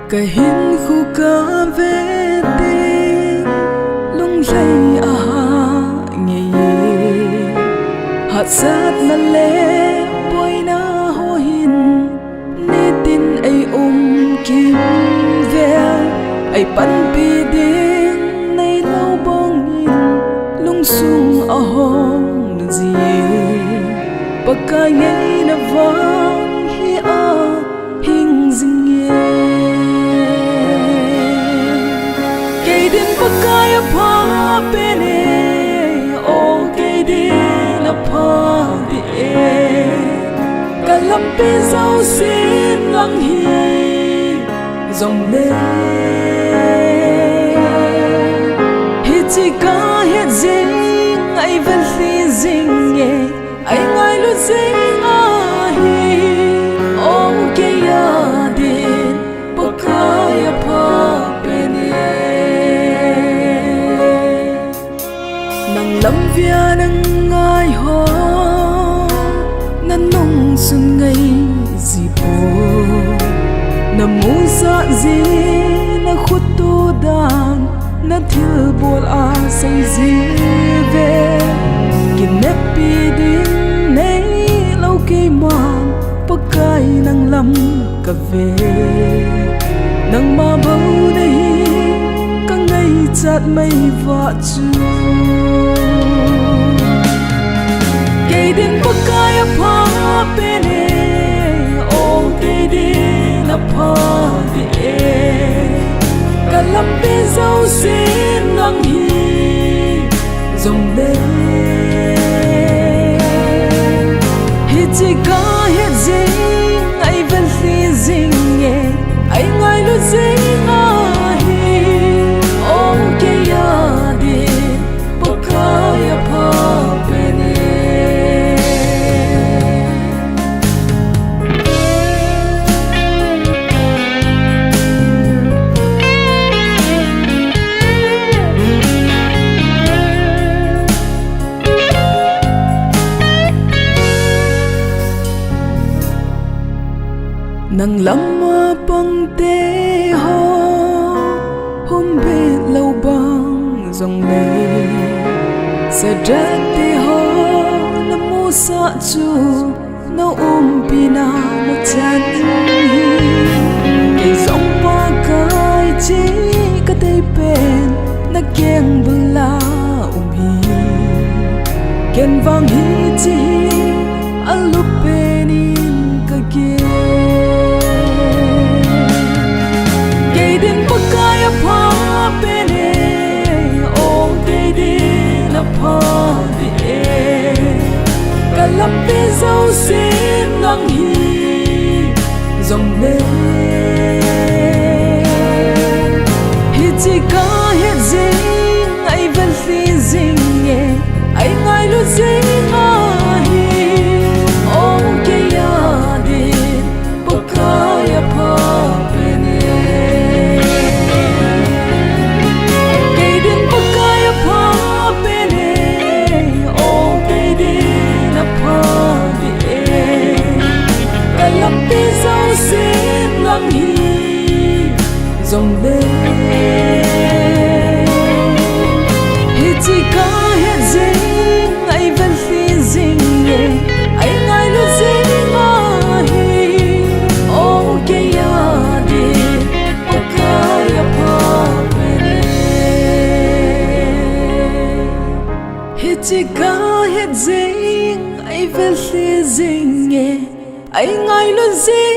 cái hin khu ca về đi lung lay nghe hạt sát na lệ bôi na ho hin nê tin ai kim về ai pan pi ding nay lâu bong in lung sung hong na gì baka ngay na vang hi hình ding Kaya pa pene o kaya na pa di kalampi zau sin lang hi dòng lệ hít chỉ ca hít ding ai vẫn li ding nghe ai ngay lu ding hi o kaya din kaya pa lâm vía nâng ai ho nan nong sun ngay gì po na mu sa gì na khut tu dan na thil bol a say gì về kin nep pi din nei lâu cây mang pakai nang lam ka về nang ma bau nei ka ngay chat mai va chu Kaydin pa kaya pa pene o kaydin na pa di kalampi zau sin lang hi dòng lệ hít chỉ ca hít ding ai vẫn li ding nghe ai ngay lu ding hi o kaya di pa kaya pa pene nang lama pang te ho hôm bê lâu bang dòng lệ sẽ rất te ho na mu sa chu na pina na chan cái dòng pa kai chi ka te pen na keng bula hi ken vang hi chi alupenin ka ge Kaya pa pene o kaya na pa di kalampi zau sin lang hi dòng lệ hít chỉ ca hít ding ai vẫn li ding nghe ai ngay lu ding hi o kaya di kaya pa xin lắng hi dòng lệ hít chỉ ca hít ding ai vẫn li ding nghe ai ngay lu ding hi o kaya di kaya pa pene hít chỉ ca hít ding ai vẫn li ding nghe ai ngay lu ding